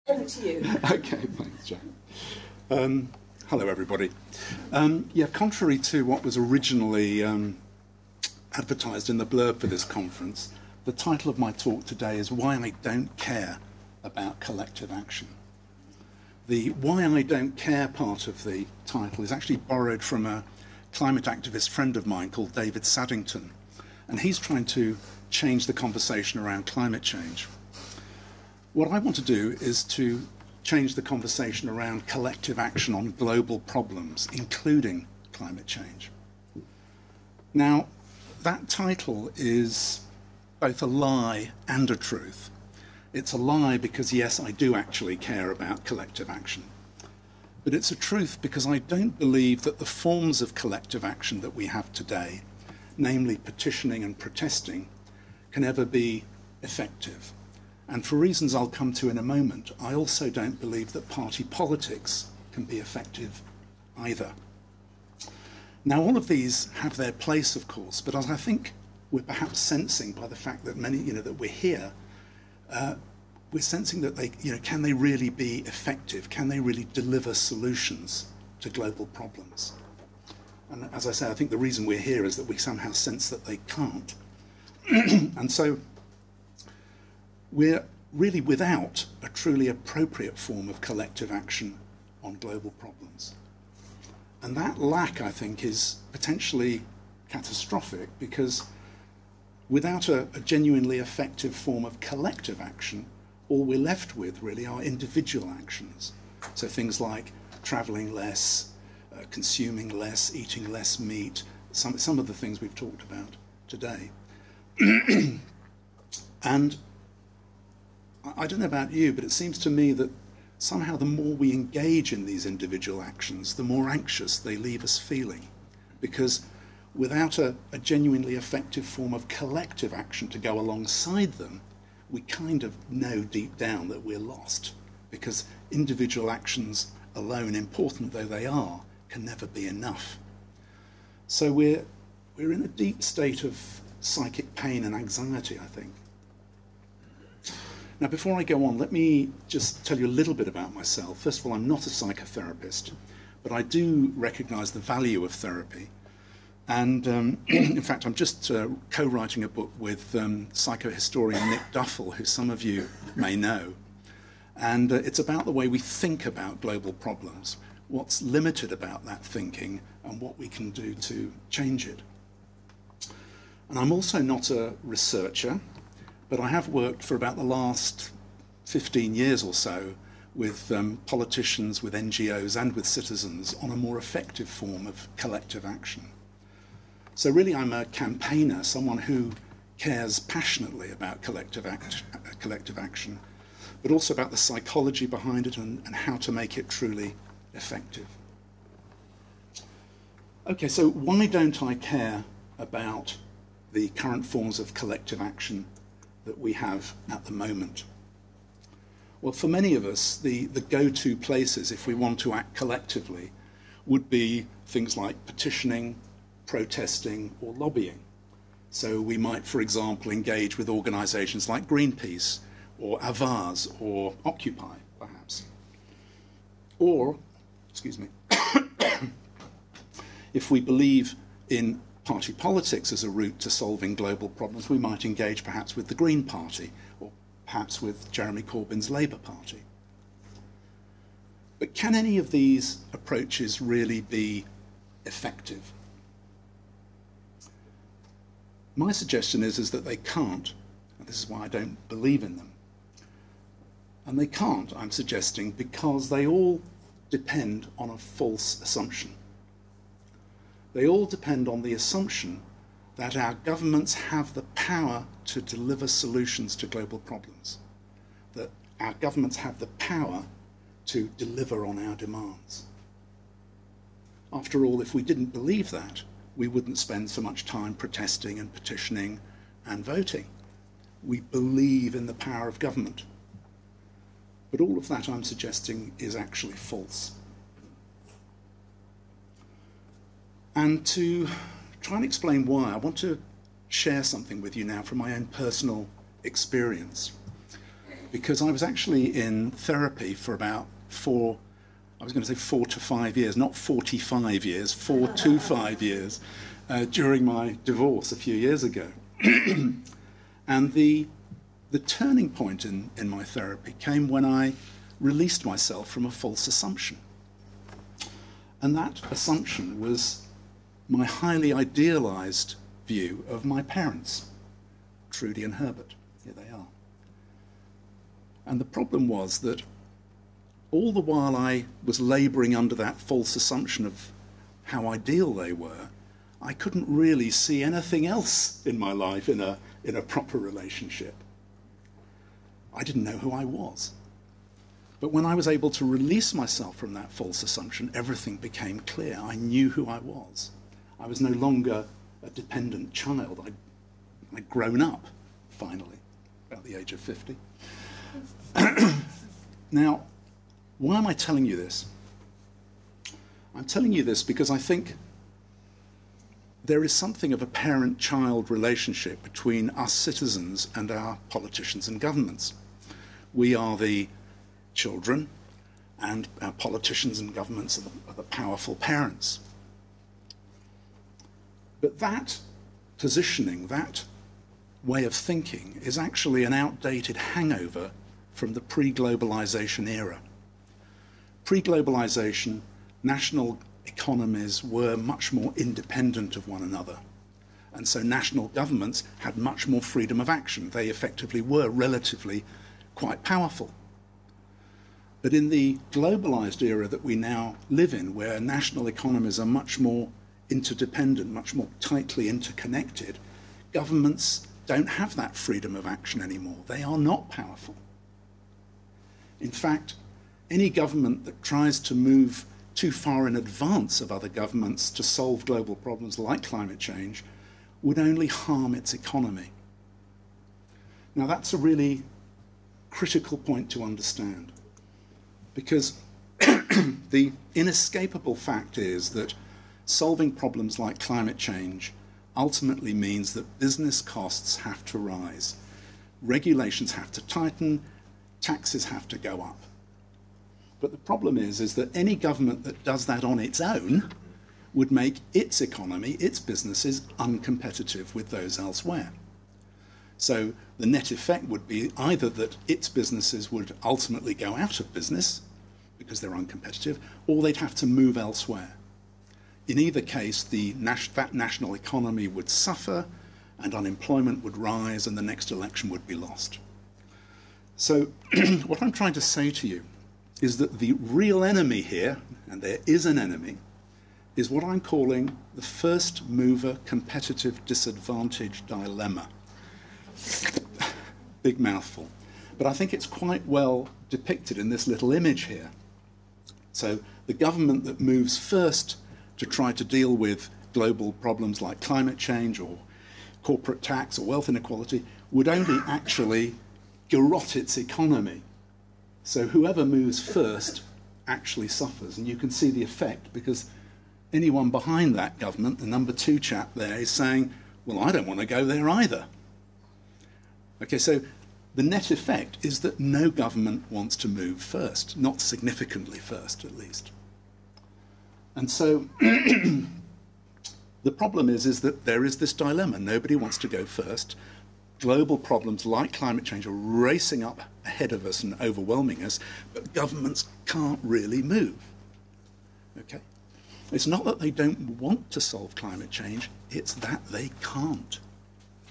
Over to you. Okay, thanks, Jane. Hello, everybody. Yeah, contrary to what was originally advertised in the blurb for this conference, the title of my talk today is Why I Don't Care About Collective Action. The why I don't care part of the title is actually borrowed from a climate activist friend of mine called David Saddington, and he's trying to change the conversation around climate change. What I want to do is to change the conversation around collective action on global problems, including climate change. Now, that title is both a lie and a truth. It's a lie because, yes, I do actually care about collective action. But it's a truth because I don't believe that the forms of collective action that we have today, namely petitioning and protesting, can ever be effective. And for reasons I'll come to in a moment, I also don't believe that party politics can be effective either. Now, all of these have their place, of course, but as I think we're perhaps sensing by the fact that many, that we're here, we're sensing that they, can they really be effective? Can they really deliver solutions to global problems? And as I say, I think the reason we're here is that we somehow sense that they can't. And so we're really without a truly appropriate form of collective action on global problems. And that lack, I think, is potentially catastrophic because without a genuinely effective form of collective action, all we're left with really are individual actions. So things like traveling less, consuming less, eating less meat, some of the things we've talked about today. And I don't know about you, but it seems to me that somehow the more we engage in these individual actions, the more anxious they leave us feeling. Because without a genuinely effective form of collective action to go alongside them, we kind of know deep down that we're lost. Because individual actions alone, important though they are, can never be enough. So we're in a deep state of psychic pain and anxiety, I think. Now, before I go on, let me just tell you a little bit about myself. First of all, I'm not a psychotherapist, but I do recognize the value of therapy. And in fact, I'm just co-writing a book with psychohistorian Nick Duffel, who some of you may know. And it's about the way we think about global problems, what's limited about that thinking, and what we can do to change it. And I'm also not a researcher, but I have worked for about the last 15 years or so with politicians, with NGOs, and with citizens on a more effective form of collective action. So really I'm a campaigner, someone who cares passionately about collective action, but also about the psychology behind it and how to make it truly effective. Okay, so why don't I care about the current forms of collective action that we have at the moment? Well, for many of us, the go-to places, if we want to act collectively, would be things like petitioning, protesting, or lobbying. So we might, for example, engage with organizations like Greenpeace, or Avaz, or Occupy, perhaps. Or, excuse me, if we believe in party politics as a route to solving global problems, we might engage perhaps with the Green Party or perhaps with Jeremy Corbyn's Labour Party. But can any of these approaches really be effective? My suggestion is that they can't, and this is why I don't believe in them. And they can't, I'm suggesting, because they all depend on a false assumption. They all depend on the assumption that our governments have the power to deliver solutions to global problems, that our governments have the power to deliver on our demands. After all, if we didn't believe that, we wouldn't spend so much time protesting and petitioning and voting. We believe in the power of government. But all of that, I'm suggesting, is actually false. And to try and explain why, I want to share something with you now from my own personal experience. because I was actually in therapy for about 4 to 5 years, not 45 years, 4 to 5 years, during my divorce a few years ago. And the turning point in my therapy came when I released myself from a false assumption. And that assumption was my highly idealized view of my parents, Trudy and Herbert. Here they are. And the problem was that all the while I was laboring under that false assumption of how ideal they were, I couldn't really see anything else in my life in a proper relationship. I didn't know who I was. But when I was able to release myself from that false assumption, everything became clear. I knew who I was. I was no longer a dependent child. I'd grown up, finally, about the age of 50. Now, why am I telling you this? I'm telling you this because I think there is something of a parent-child relationship between us citizens and our politicians and governments. We are the children, and our politicians and governments are the powerful parents. But that positioning, that way of thinking, is actually an outdated hangover from the pre-globalization era. Pre-globalization, national economies were much more independent of one another. And so national governments had much more freedom of action. They effectively were relatively quite powerful. But in the globalized era that we now live in, where national economies are much more interdependent, much more tightly interconnected, governments don't have that freedom of action anymore. They are not powerful. In fact, any government that tries to move too far in advance of other governments to solve global problems like climate change would only harm its economy. Now, that's a really critical point to understand, because the inescapable fact is that solving problems like climate change ultimately means that business costs have to rise, regulations have to tighten, taxes have to go up. But the problem is that any government that does that on its own would make its economy, its businesses, uncompetitive with those elsewhere. So the net effect would be either that its businesses would ultimately go out of business because they're uncompetitive, or they'd have to move elsewhere. In either case, that national economy would suffer, and unemployment would rise, and the next election would be lost. So what I'm trying to say to you is that the real enemy here, and there is an enemy, is what I'm calling the first mover competitive disadvantage dilemma. Big mouthful. But I think it's quite well depicted in this little image here. So the government that moves first to try to deal with global problems like climate change or corporate tax or wealth inequality would only actually garrot its economy. So whoever moves first actually suffers. And you can see the effect, because anyone behind that government, the number 2 chap there, is saying, well, I don't want to go there either. Okay, so the net effect is that no government wants to move first, not significantly first at least. And so the problem is that there is this dilemma. Nobody wants to go first. Global problems like climate change are racing up ahead of us and overwhelming us, but governments can't really move. Okay? It's not that they don't want to solve climate change, it's that they can't.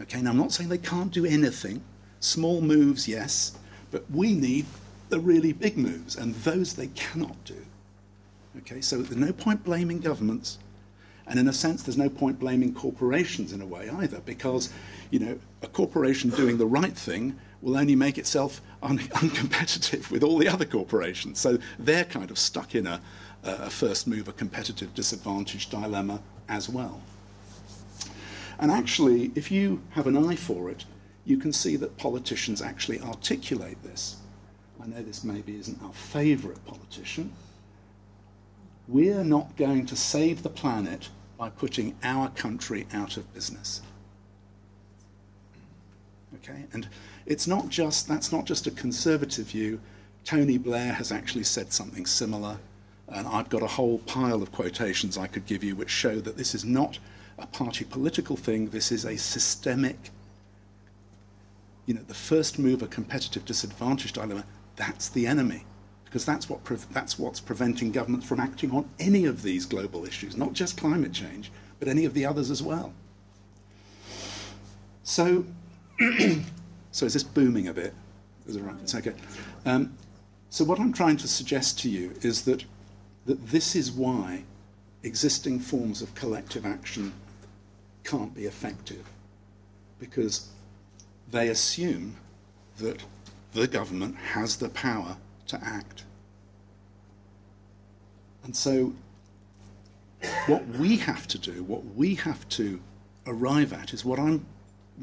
Okay, now I'm not saying they can't do anything. Small moves, yes, but we need the really big moves, and those they cannot do. Okay, so there's no point blaming governments, and in a sense there's no point blaming corporations in a way either, because, you know, a corporation doing the right thing will only make itself uncompetitive with all the other corporations. So they're kind of stuck in a first mover competitive disadvantage dilemma as well. And actually, if you have an eye for it, you can see that politicians actually articulate this. I know this maybe isn't our favourite politician. We're not going to save the planet by putting our country out of business. Okay? And it's not just, that's not just a conservative view. Tony Blair has actually said something similar, and I've got a whole pile of quotations I could give you which show that this is not a party political thing, this is a systemic, you know, the first mover competitive disadvantage dilemma, that's the enemy. Because that's what's preventing governments from acting on any of these global issues, not just climate change, but any of the others as well. So, so is this booming a bit? Is it right? It's okay. So what I'm trying to suggest to you is that this is why existing forms of collective action can't be effective, because they assume that the government has the power to act. And so what we have to do, what we have to arrive at is what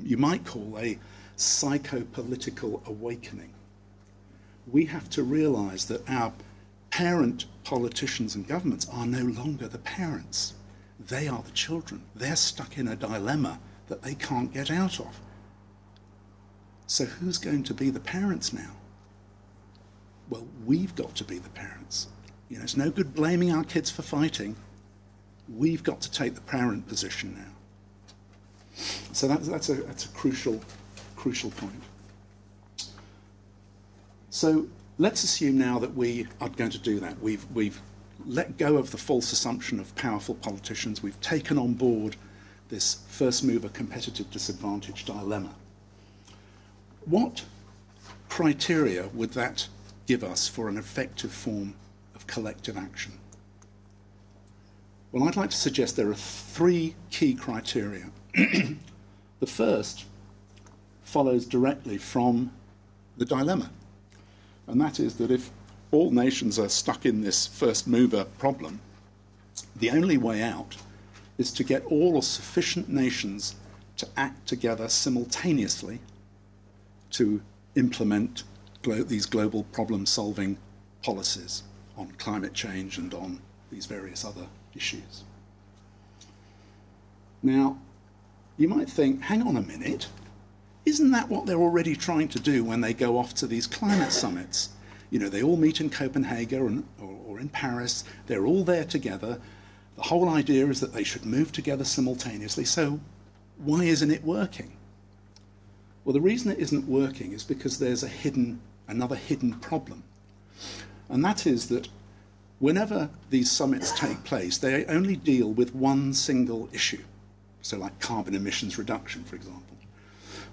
you might call a psychopolitical awakening. We have to realize that our parent politicians and governments are no longer the parents. They are the children. They're stuck in a dilemma that they can't get out of. So who's going to be the parents now? Well, we've got to be the parents. You know, it's no good blaming our kids for fighting. We've got to take the parent position now. So that's a crucial point. So let's assume now that we are going to do that. We've let go of the false assumption of powerful politicians. We've taken on board this first mover competitive disadvantage dilemma. What criteria would that give us for an effective form of collective action? Well, I'd like to suggest there are three key criteria. The first follows directly from the dilemma, and that is that if all nations are stuck in this first mover problem, the only way out is to get all or sufficient nations to act together simultaneously to implement these global problem-solving policies on climate change and on these various other issues. Now, you might think, hang on a minute, isn't that what they're already trying to do when they go off to these climate summits? You know, they all meet in Copenhagen or in Paris, they're all there together. The whole idea is that they should move together simultaneously, so why isn't it working? Well, the reason it isn't working is because there's another hidden problem. And that is that whenever these summits take place, they only deal with one single issue. So like carbon emissions reduction, for example.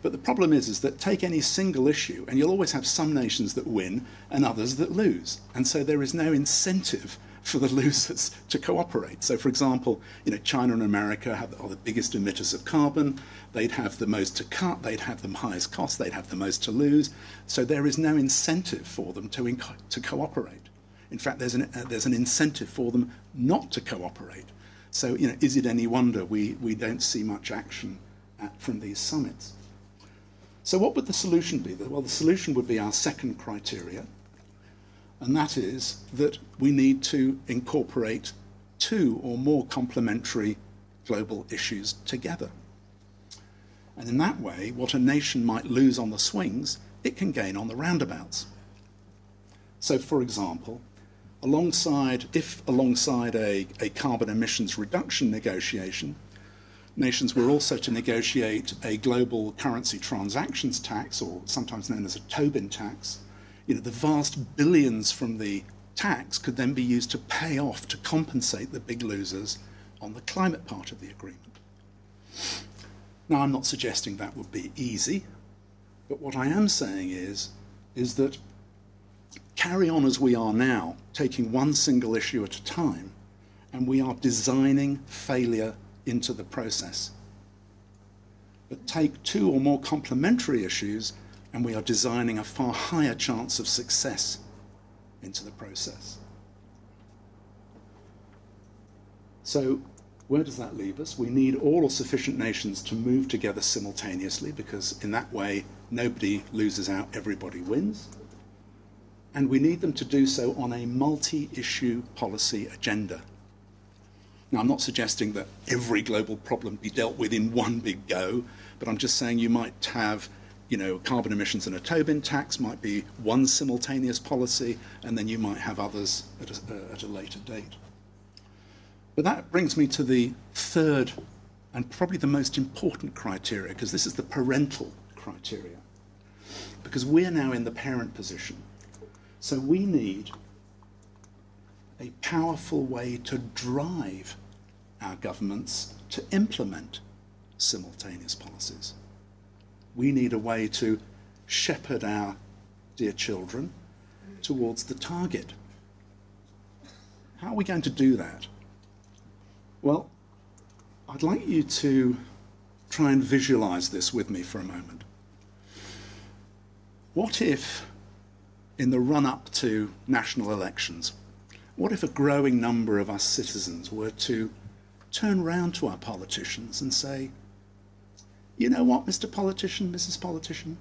But the problem is that take any single issue, and you'll always have some nations that win and others that lose. And so there is no incentive for the losers to cooperate. So, for example, you know, China and America are the biggest emitters of carbon. They'd have the most to cut. They'd have the highest cost. They'd have the most to lose. So there is no incentive for them to cooperate. In fact, there's an incentive for them not to cooperate. So, you know, is it any wonder we don't see much action from these summits? So what would the solution be? Well, the solution would be our second criteria, and that is that we need to incorporate two or more complementary global issues together. And in that way, what a nation might lose on the swings, it can gain on the roundabouts. So, for example, alongside a carbon emissions reduction negotiation, nations were also to negotiate a global currency transactions tax, or sometimes known as a Tobin tax. You know, the vast billions from the tax could then be used to pay off, to compensate the big losers on the climate part of the agreement. Now, I'm not suggesting that would be easy, but what I am saying is that carry on as we are now, taking one single issue at a time, and we are designing failure into the process. But take two or more complementary issues, and we are designing a far higher chance of success into the process. So where does that leave us? We need all or sufficient nations to move together simultaneously, because in that way nobody loses out, everybody wins. And we need them to do so on a multi-issue policy agenda. Now, I'm not suggesting that every global problem be dealt with in one big go, but I'm just saying you might have carbon emissions and a Tobin tax might be one simultaneous policy, and then you might have others at a later date. But that brings me to the third and probably the most important criteria, because this is the parental criteria. Because we're now in the parent position. So we need a powerful way to drive our governments to implement simultaneous policies. We need a way to shepherd our dear children towards the target. How are we going to do that? Well, I'd like you to try and visualize this with me for a moment. What if, in the run-up to national elections, what if a growing number of us citizens were to turn round to our politicians and say, you know what, Mr. Politician, Mrs. Politician,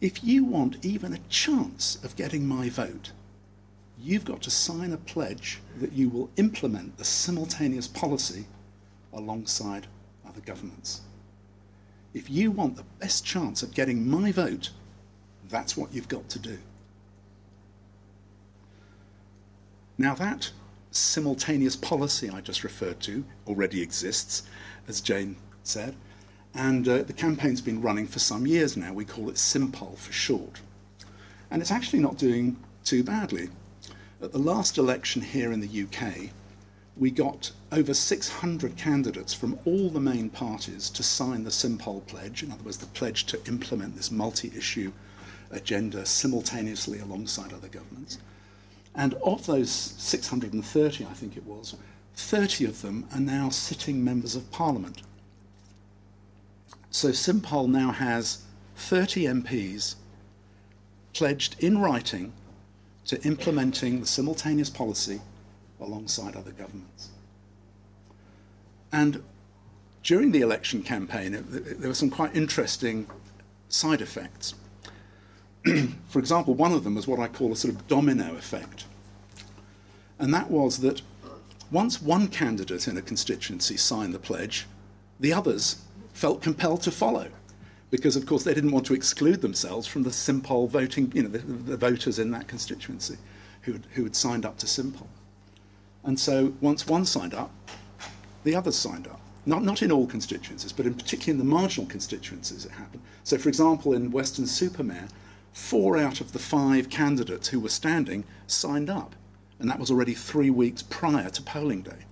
if you want even a chance of getting my vote, you've got to sign a pledge that you will implement the simultaneous policy alongside other governments. If you want the best chance of getting my vote, that's what you've got to do. Now that simultaneous policy I just referred to already exists, as Jane said, and the campaign's been running for some years now. We call it Simpol for short. And it's actually not doing too badly. At the last election here in the UK, we got over 600 candidates from all the main parties to sign the Simpol pledge, in other words, the pledge to implement this multi-issue agenda simultaneously alongside other governments. And of those 630, I think it was, 30 of them are now sitting members of Parliament. So Simpol now has 30 MPs pledged in writing to implementing the simultaneous policy alongside other governments. And during the election campaign, there were some quite interesting side effects. For example, one of them was what I call a sort of domino effect. And that was that once one candidate in a constituency signed the pledge, the others felt compelled to follow, because of course they didn't want to exclude themselves from the Simpol voting, the voters in that constituency who had signed up to Simpol. And so once one signed up, the others signed up. Not in all constituencies, but particularly in the marginal constituencies it happened. So for example, in Weston-super-Mare, 4 out of the 5 candidates who were standing signed up. And that was already 3 weeks prior to polling day.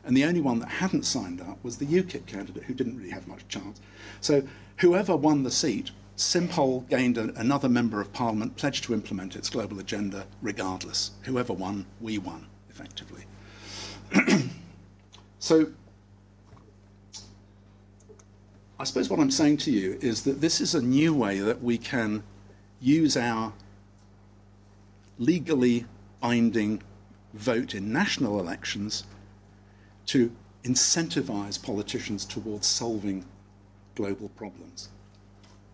And the only one that hadn't signed up was the UKIP candidate, who didn't really have much chance. So whoever won the seat, Simpol gained another member of Parliament pledged to implement its global agenda regardless. Whoever won, we won, effectively. So I suppose what I'm saying to you is that this is a new way that we can use our legally binding vote in national elections to incentivize politicians towards solving global problems.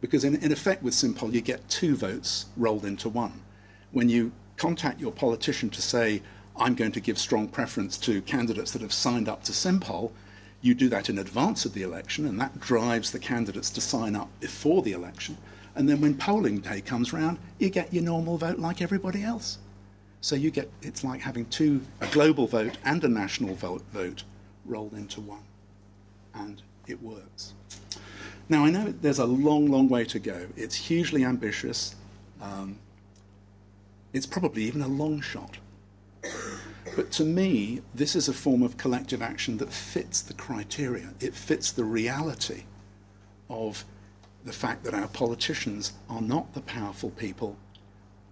Because in effect with Simpol, you get 2 votes rolled into one. When you contact your politician to say, I'm going to give strong preference to candidates that have signed up to Simpol, you do that in advance of the election, and that drives the candidates to sign up before the election. And then when polling day comes round, you get your normal vote like everybody else. So you get, it's like having a global vote and a national vote rolled into one. And it works. Now, I know there's a long, long way to go. It's hugely ambitious. It's probably even a long shot. But to me, this is a form of collective action that fits the criteria. It fits the reality of the fact that our politicians are not the powerful people.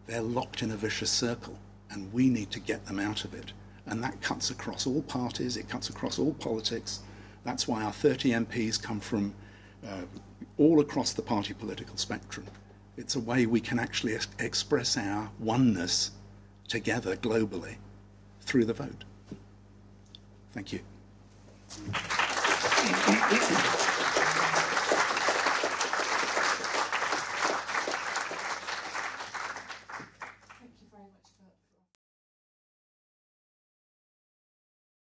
They're locked in a vicious circle, and we need to get them out of it. And that cuts across all parties, it cuts across all politics. That's why our 30 MPs come from all across the party political spectrum. It's a way we can actually express our oneness together globally through the vote. Thank you.